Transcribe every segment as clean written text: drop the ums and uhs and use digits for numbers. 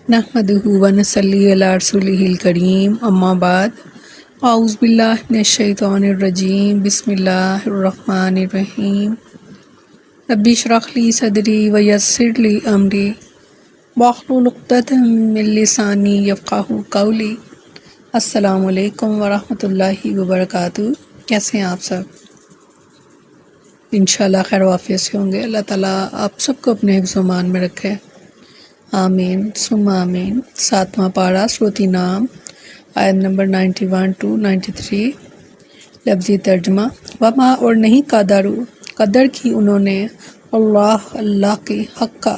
نحمدہ و نصلی علی رسولہ الکریم، اما بعد، اعوذ باللہ من الشیطان الرجیم، بسم اللہ الرحمن الرحیم۔ رب اشرح لی صدری ویسر لی امری واحلل عقدۃ من لسانی یفقہوا قولی۔ السلام علیکم ورحمۃ اللہ وبرکاتہ۔ کیسے ہیں آپ سب؟ انشاءاللہ خیر و عافیت سے ہوں گے۔ اللہ تعالیٰ آپ سب کو اپنے حفظ و امان میں رکھے، آمین ثم آمین۔ 7واں پارہ سورۃ نام، آیت نمبر 91 to 93۔ لفظی ترجمہ: وما اور نہیں قدر کی انہوں نے اللہ کی حق کا،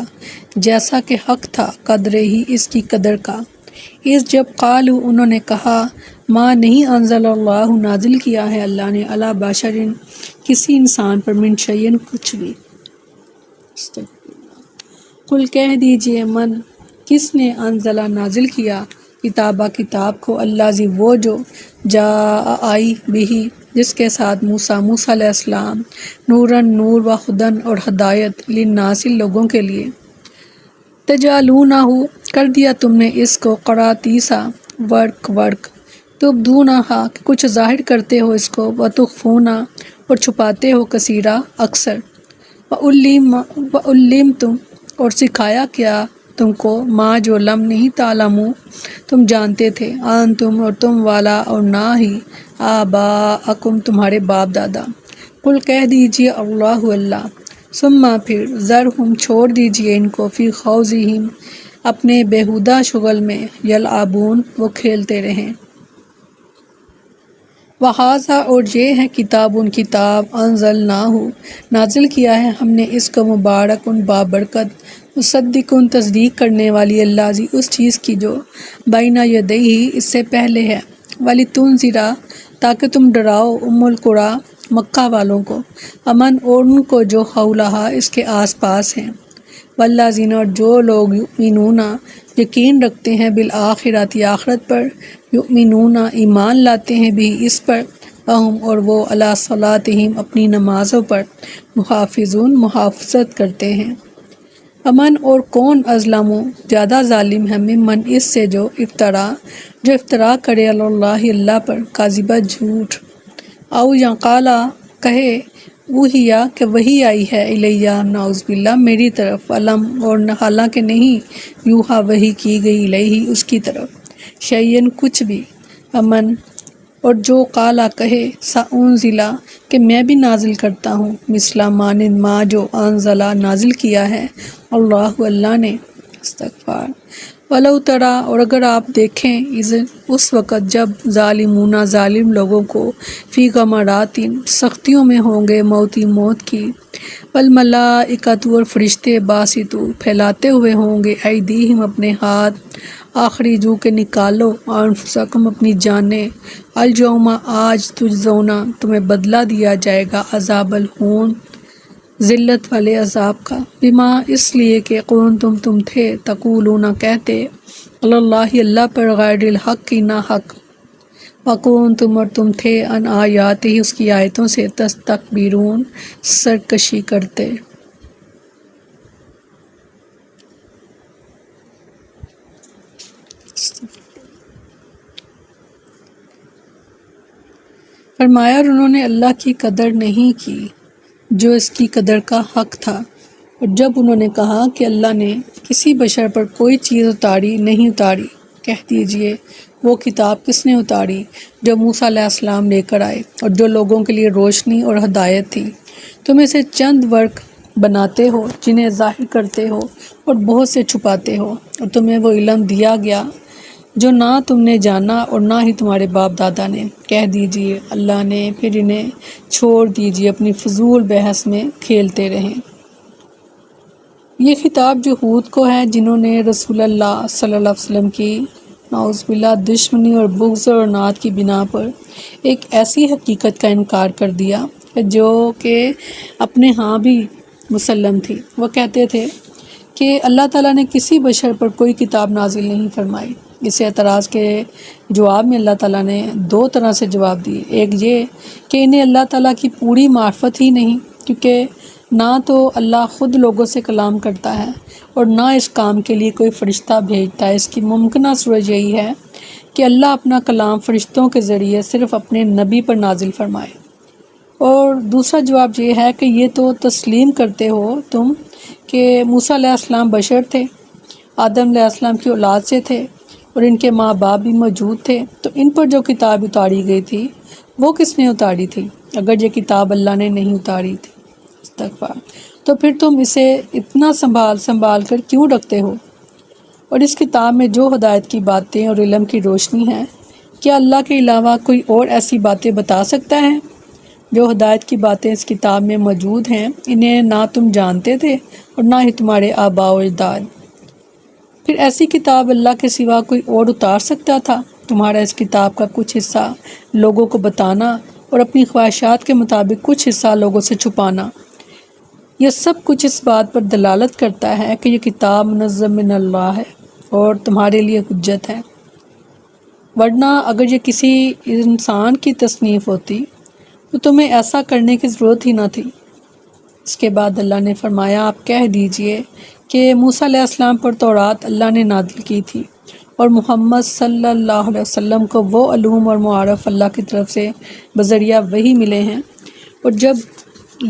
جیسا کہ حق تھا قدر ہی اس کی قدر کا، اس جب قالوا انہوں نے کہا ما نہیں انزل اللہ نازل کیا ہے اللہ نے علی بشر کسی انسان پر من شیء کچھ بھی۔ قل کہہ دیجئے من کس نے انزلہ نازل کیا کتاب کو، اللہ زی وہ جو جاء آئی بھی جس کے ساتھ موسیٰ علیہ السلام، نورن نور و ہدن اور ہدایت، للناس لوگوں کے لیے، تجعلونہ کر دیا تم نے اس کو قراطیسا ورق، تبدونہا کہ کچھ ظاہر کرتے ہو اس کو، وتخفونا اور چھپاتے ہو کثیرا اکثر، وعلمتم اور سکھایا کیا تم کو ما جو لم نہیں تعلمو تم جانتے تھے، انتم اور تم والا اور نہ ہی آباءکم تمہارے باپ دادا۔ قل کہہ دیجئے اللہ ثم پھر ذرہم چھوڑ دیجئے ان کو فی خوضہم اپنے بیہودہ شغل میں، یلعبون وہ کھیلتے رہیں۔ وہذا اور یہ ہے کتاب انزلناہ نازل کیا ہے ہم نے اس کو مبارک بابرکت، مصدق تصدیق کرنے والی اللہ زی اس چیز کی جو بین یدیہ اس سے پہلے ہے، ولتنذرا تاکہ تم ڈراؤ القری مکہ والوں کو، امن اور ان کو جو حولہا اس کے آس پاس ہیں، والذین اور جو لوگ یؤمنون یقین رکھتے ہیں بالآخرۃ آخرت پر، یؤمنون ایمان لاتے ہیں بھی اس پر، وہم اور وہ علی صلاتہم اپنی نمازوں پر، محافظون محافظت کرتے ہیں۔ امن اور کون اظلم زیادہ ظالم ہے، ممن اس سے جو افطرا کرے اللہ اللہ پر، کاذبہ جھوٹ، او یا قالا کہے وحیا کہ وہی آئی ہے، الیہ نعوذ باللہ میری طرف، علم اور حالانکہ نہیں، یوحا وحی کی گئی الیہ اس کی طرف، شیئن کچھ بھی، امن اور جو قالا کہے سأنزلا کہ میں بھی نازل کرتا ہوں، مثلا مانند ما جو انزلا نازل کیا ہے اللہ نے، استغفار۔ ولو تری اور اگر آپ دیکھیں اس وقت جب ظالمون ظالم لوگوں کو فی غمرات سختیوں میں ہوں گے، موت کی، والملائکۃ اور فرشتے باسطوا پھیلاتے ہوئے ہوں گے، ایدیہم اپنے ہاتھ، اخرجوا کہ نکالو، انفسکم اپنی جانیں، الیوم آج تجزونا تمہیں بدلہ دیا جائے گا، عذاب الہون ذلت والے عذاب کا، بما اس لیے کہ تم تھے، تقولون کہتے، علی اللہ اللہ پر، غیر الحق کی نہ حق، وکنتم اور تم تھے، ان آیاتہ اس کی آیتوں سے، تستکبرون سرکشی کرتے۔ فرمایا اور انہوں نے اللہ کی قدر نہیں کی جو اس کی قدر کا حق تھا، اور جب انہوں نے کہا کہ اللہ نے کسی بشر پر کوئی چیز اتاری نہیں اتاری، کہہ دیجئے وہ کتاب کس نے اتاری جو موسیٰ علیہ السلام لے کر آئے، اور جو لوگوں کے لیے روشنی اور ہدایت تھی، تم اسے چند ورق بناتے ہو جنہیں ظاہر کرتے ہو اور بہت سے چھپاتے ہو، اور تمہیں وہ علم دیا گیا جو نہ تم نے جانا اور نہ ہی تمہارے باپ دادا نے، کہہ دیجئے اللہ نے، پھر انہیں چھوڑ دیجئے اپنی فضول بحث میں کھیلتے رہیں۔ یہ خطاب جو ہود کو ہے جنہوں نے رسول اللہ صلی اللہ علیہ وسلم کی نعوذ باللہ دشمنی اور بغض اور عناد کی بنا پر ایک ایسی حقیقت کا انکار کر دیا جو کہ اپنے ہاں بھی مسلم تھی۔ وہ کہتے تھے کہ اللہ تعالیٰ نے کسی بشر پر کوئی کتاب نازل نہیں فرمائی۔ اس اعتراض کے جواب میں اللہ تعالیٰ نے دو طرح سے جواب دیے، ایک یہ کہ انہیں اللہ تعالیٰ کی پوری معرفت ہی نہیں، کیونکہ نہ تو اللہ خود لوگوں سے کلام کرتا ہے اور نہ اس کام کے لیے کوئی فرشتہ بھیجتا ہے۔ اس کی ممکنہ صورت یہی ہے کہ اللہ اپنا کلام فرشتوں کے ذریعے صرف اپنے نبی پر نازل فرمائے۔ اور دوسرا جواب یہ ہے کہ یہ تو تسلیم کرتے ہو تم کہ موسیٰ علیہ السلام بشر تھے، آدم علیہ السلام کی اولاد سے تھے اور ان کے ماں باپ بھی موجود تھے، تو ان پر جو کتاب اتاری گئی تھی وہ کس نے اتاری تھی اگر یہ کتاب اللہ نے نہیں اتاری تھی؟ استغفار۔ تو پھر تم اسے اتنا سنبھال کر کیوں رکھتے ہو؟ اور اس کتاب میں جو ہدایت کی باتیں اور علم کی روشنی ہے، کیا اللہ کے علاوہ کوئی اور ایسی باتیں بتا سکتا ہے؟ جو ہدایت کی باتیں اس کتاب میں موجود ہیں انہیں نہ تم جانتے تھے اور نہ ہی تمہارے آباء و اجداد۔ پھر ایسی کتاب اللہ کے سوا کوئی اور اتار سکتا تھا؟ تمہارا اس کتاب کا کچھ حصہ لوگوں کو بتانا اور اپنی خواہشات کے مطابق کچھ حصہ لوگوں سے چھپانا، یہ سب کچھ اس بات پر دلالت کرتا ہے کہ یہ کتاب منزل من اللہ ہے اور تمہارے لیے حجت ہے، ورنہ اگر یہ کسی انسان کی تصنیف ہوتی تو تمہیں ایسا کرنے کی ضرورت ہی نہ تھی۔ اس کے بعد اللہ نے فرمایا، آپ کہہ دیجئے کہ موسیٰ علیہ السلام پر تورات اللہ نے نازل کی تھی اور محمد صلی اللہ علیہ وسلم کو وہ علوم اور معارف اللہ کی طرف سے بذریعہ وحی ملے ہیں، اور جب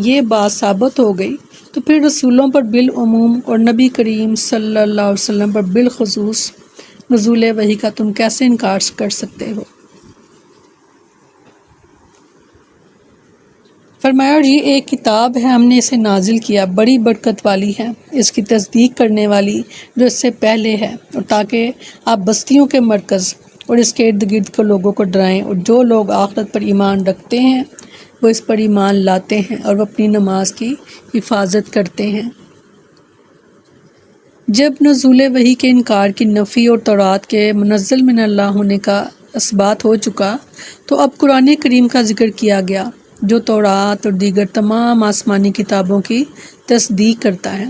یہ بات ثابت ہو گئی تو پھر رسولوں پر بالعموم اور نبی کریم صلی اللہ علیہ وسلم پر بالخصوص نزول وحی کا تم کیسے انکار کر سکتے ہو؟ فرمایا، اور یہ ایک کتاب ہے، ہم نے اسے نازل کیا، بڑی برکت والی ہے، اس کی تصدیق کرنے والی جو اس سے پہلے ہے، اور تاکہ آپ بستیوں کے مرکز اور اس کے ارد گرد کے لوگوں کو ڈرائیں، اور جو لوگ آخرت پر ایمان رکھتے ہیں وہ اس پر ایمان لاتے ہیں اور وہ اپنی نماز کی حفاظت کرتے ہیں۔ جب نزول وحی کے انکار کی نفی اور تورات کے منزل من اللہ ہونے کا اثبات ہو چکا تو اب قرآن کریم کا ذکر کیا گیا جو تورات اور دیگر تمام آسمانی کتابوں کی تصدیق کرتا ہے،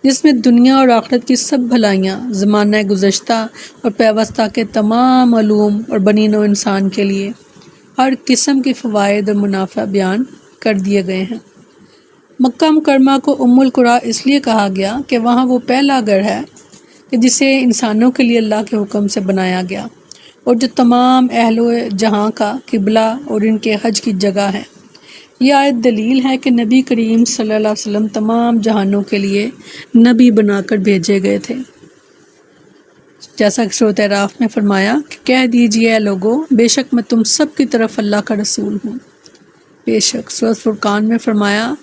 جس میں دنیا اور آخرت کی سب بھلائیاں، زمانہ گزشتہ اور پیوستہ کے تمام علوم اور بنی نوع انسان کے لیے ہر قسم کے فوائد اور منافع بیان کر دیے گئے ہیں۔ مکہ مکرمہ کو ام القریٰ اس لیے کہا گیا کہ وہاں وہ پہلا گھر ہے کہ جسے انسانوں کے لیے اللہ کے حکم سے بنایا گیا اور جو تمام اہل و جہاں کا قبلہ اور ان کے حج کی جگہ ہے۔ یہ آیت دلیل ہے کہ نبی کریم صلی اللہ علیہ وسلم تمام جہانوں کے لیے نبی بنا کر بھیجے گئے تھے، جیسا کہ سورۃ اعراف میں فرمایا کہ کہہ دیجئے اے لوگو، بے شک میں تم سب کی طرف اللہ کا رسول ہوں۔ بے شک سورۃ فرقان میں فرمایا،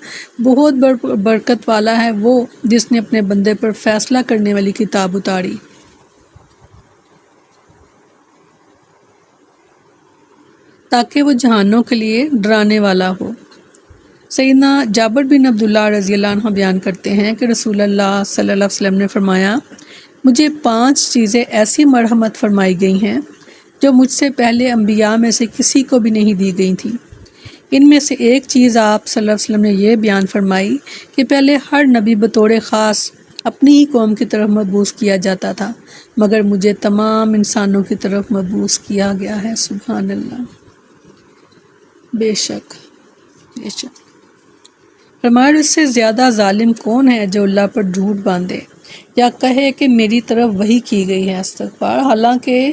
بہت برکت والا ہے وہ جس نے اپنے بندے پر فیصلہ کرنے والی کتاب اتاری۔ تاکہ وہ جہانوں کے لیے ڈرانے والا ہو۔ سیدنا جابر بن عبداللہ رضی اللہ عنہ بیان کرتے ہیں کہ رسول اللہ صلی اللہ علیہ وسلم نے فرمایا، مجھے 5 چیزیں ایسی مرحمت فرمائی گئی ہیں جو مجھ سے پہلے انبیاء میں سے کسی کو بھی نہیں دی گئی تھیں۔ ان میں سے ایک چیز آپ صلی اللہ علیہ وسلم نے یہ بیان فرمائی کہ پہلے ہر نبی بطور خاص اپنی ہی قوم کی طرف مبعوث کیا جاتا تھا، مگر مجھے تمام انسانوں کی طرف مبعوث کیا گیا ہے۔ سبحان اللہ۔ بے شک بے شک فرمایا، اس سے زیادہ ظالم کون ہے جو اللہ پر جھوٹ باندھے یا کہے کہ میری طرف وحی کی گئی ہے، استغفار، حالانکہ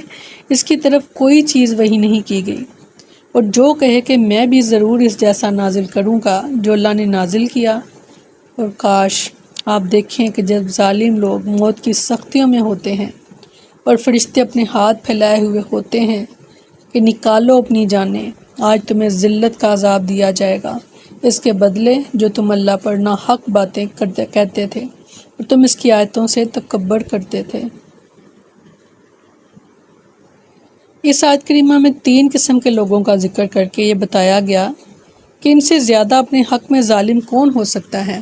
اس کی طرف کوئی چیز وحی نہیں کی گئی، اور جو کہے کہ میں بھی ضرور اس جیسا نازل کروں گا جو اللہ نے نازل کیا۔ اور کاش آپ دیکھیں کہ جب ظالم لوگ موت کی سختیوں میں ہوتے ہیں اور فرشتے اپنے ہاتھ پھیلائے ہوئے ہوتے ہیں کہ نکالو اپنی جانیں، آج تمہیں ذلت کا عذاب دیا جائے گا، اس کے بدلے جو تم اللہ پر ناحق باتیں کہتے تھے اور تم اس کی آیتوں سے تکبر کرتے تھے۔ اس آیت کریمہ میں 3 قسم کے لوگوں کا ذکر کر کے یہ بتایا گیا کہ ان سے زیادہ اپنے حق میں ظالم کون ہو سکتا ہے۔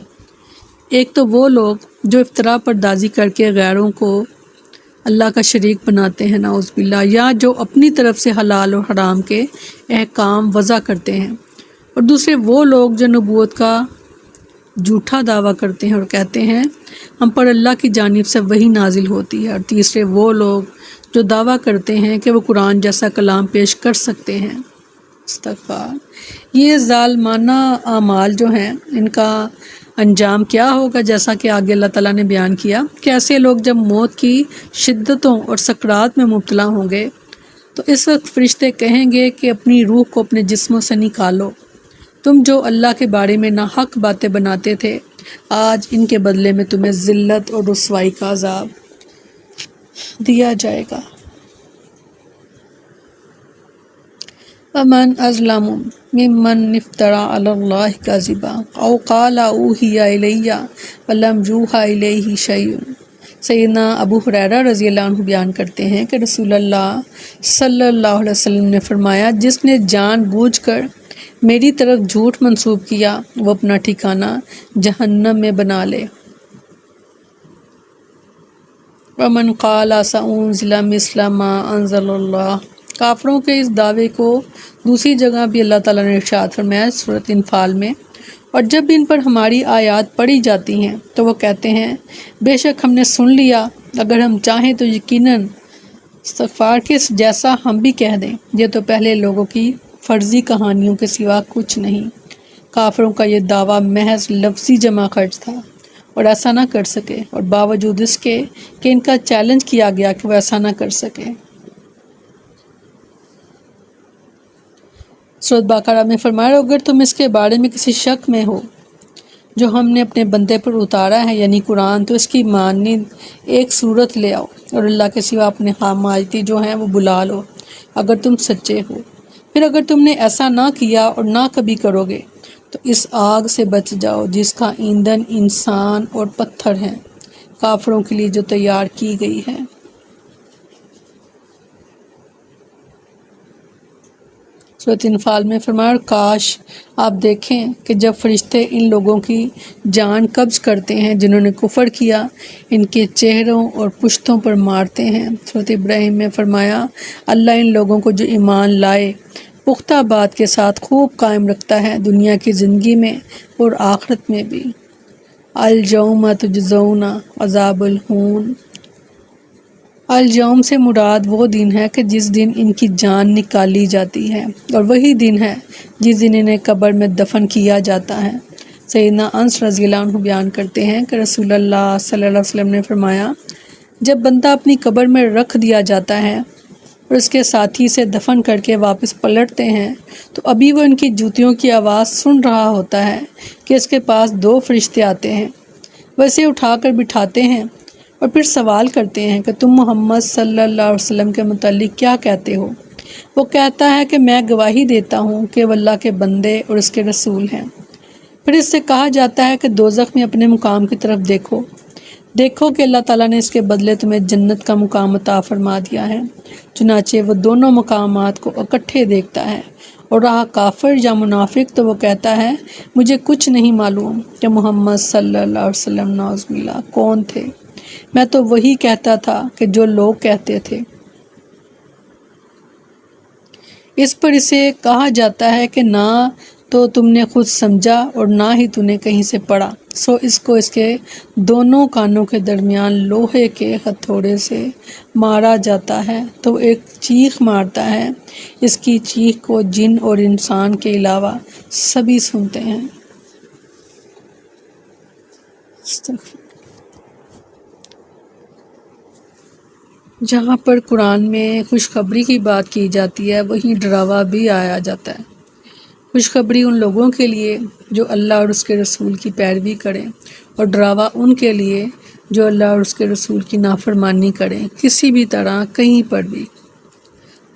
ایک تو وہ لوگ جو افتراء پردازی کر کے غیروں کو اللہ کا شریک بناتے ہیں، نعوذ باللہ، یا جو اپنی طرف سے حلال اور حرام کے احکام وضع کرتے ہیں، اور دوسرے وہ لوگ جو نبوت کا جھوٹا دعویٰ کرتے ہیں اور کہتے ہیں ہم پر اللہ کی جانب سے وحی نازل ہوتی ہے، اور تیسرے وہ لوگ جو دعویٰ کرتے ہیں کہ وہ قرآن جیسا کلام پیش کر سکتے ہیں۔ استغفار۔ یہ ظالمانہ اعمال جو ہیں ان کا انجام کیا ہوگا؟ جیسا کہ آگے اللہ تعالیٰ نے بیان کیا کہ ایسے لوگ جب موت کی شدتوں اور سکرات میں مبتلا ہوں گے تو اس وقت فرشتے کہیں گے کہ اپنی روح کو اپنے جسموں سے نکالو، تم جو اللہ کے بارے میں ناحق باتیں بناتے تھے، آج ان کے بدلے میں تمہیں ذلت اور رسوائی کا عذاب دیا جائے گا۔ ومن اظلم ممن افترى على الله كذبا او قال اوحي الي ولم يوحى اليه شيء۔ سیدنا ابو ہریرہ رضی اللہ عنہ بیان کرتے ہیں کہ رسول اللہ صلی اللہ علیہ وسلم نے فرمایا، جس نے جان بوجھ کر میری طرف جھوٹ منسوب کیا وہ اپنا ٹھکانہ جہنم میں بنا لے۔ ومن قال سأنزل مثل ما انزل اللہ۔ کافروں کے اس دعوے کو دوسری جگہ بھی اللہ تعالیٰ نے ارشاد فرمایا سورۃ انفال میں، اور جب بھی ان پر ہماری آیات پڑھی جاتی ہیں تو وہ کہتے ہیں بے شک ہم نے سن لیا، اگر ہم چاہیں تو یقیناً استغفار کے جیسا ہم بھی کہہ دیں، یہ تو پہلے لوگوں کی فرضی کہانیوں کے سوا کچھ نہیں۔ کافروں کا یہ دعویٰ محض لفظی جمع خرچ تھا اور ایسا نہ کر سکے، اور باوجود اس کے کہ ان کا چیلنج کیا گیا کہ وہ ایسا نہ کر سکے۔ سورۃ بقرہ میں فرمایا، اگر تم اس کے بارے میں کسی شک میں ہو جو ہم نے اپنے بندے پر اتارا ہے یعنی قرآن، تو اس کی مانند ایک صورت لے آؤ اور اللہ کے سوا اپنے حمایتی جو ہیں وہ بلا لو اگر تم سچے ہو۔ پھر اگر تم نے ایسا نہ کیا اور نہ کبھی کرو گے تو اس آگ سے بچ جاؤ جس کا ایندھن انسان اور پتھر ہیں، کافروں کے لیے جو تیار کی گئی ہے۔ سورۃ انفال میں فرمایا، اور کاش آپ دیکھیں کہ جب فرشتے ان لوگوں کی جان قبض کرتے ہیں جنہوں نے کفر کیا، ان کے چہروں اور پشتوں پر مارتے ہیں۔ سورۃ ابراہیم میں فرمایا، اللہ ان لوگوں کو جو ایمان لائے پختہ بات کے ساتھ خوب قائم رکھتا ہے، دنیا کی زندگی میں اور آخرت میں بھی۔ الیوم تجزون عذاب الہون۔ الیوم سے مراد وہ دن ہے کہ جس دن ان کی جان نکالی جاتی ہے، اور وہی دن ہے جس دن انہیں قبر میں دفن کیا جاتا ہے۔ سیدنا انس رضی اللہ عنہ بیان کرتے ہیں کہ رسول اللہ صلی اللہ علیہ وسلم نے فرمایا، جب بندہ اپنی قبر میں رکھ دیا جاتا ہے اور اس کے ساتھی سے دفن کر کے واپس پلٹتے ہیں تو ابھی وہ ان کی جوتیوں کی آواز سن رہا ہوتا ہے کہ اس کے پاس دو فرشتے آتے ہیں، وہ اسے اٹھا کر بٹھاتے ہیں اور پھر سوال کرتے ہیں کہ تم محمد صلی اللہ علیہ وسلم کے متعلق کیا کہتے ہو؟ وہ کہتا ہے کہ میں گواہی دیتا ہوں کہ وہ اللہ کے بندے اور اس کے رسول ہیں۔ پھر اس سے کہا جاتا ہے کہ دوزخ میں اپنے مقام کی طرف دیکھو کہ اللہ تعالیٰ نے اس کے بدلے تمہیں جنت کا مقام عطا فرما دیا ہے۔ چنانچہ وہ دونوں مقامات کو اکٹھے دیکھتا ہے، اور رہا کافر یا منافق تو وہ کہتا ہے مجھے کچھ نہیں معلوم کہ محمد صلی اللہ علیہ وسلم نعوذ باللہ کون تھے، میں تو وہی کہتا تھا کہ جو لوگ کہتے تھے۔ اس پر اسے کہا جاتا ہے کہ نہ تو تم نے خود سمجھا اور نہ ہی تو نے کہیں سے پڑھا، سو اس کو اس کے دونوں کانوں کے درمیان لوہے کے ہتھوڑے سے مارا جاتا ہے تو وہ ایک چیخ مارتا ہے، اس کی چیخ کو جن اور انسان کے علاوہ سبھی سنتے ہیں۔ جہاں پر قرآن میں خوشخبری کی بات کی جاتی ہے وہیں ڈراوا بھی آیا جاتا ہے۔ خوشخبری ان لوگوں کے لیے جو اللہ اور اس کے رسول کی پیروی کریں، اور ڈراوا ان کے لیے جو اللہ اور اس کے رسول کی نافرمانی کریں، کسی بھی طرح کہیں پر بھی۔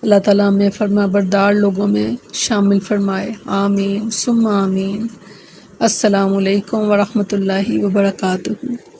اللہ تعالیٰ ہمیں فرما بردار لوگوں میں شامل فرمائے، آمین ثم آمین۔ السلام علیکم ورحمۃ اللہ وبرکاتہ۔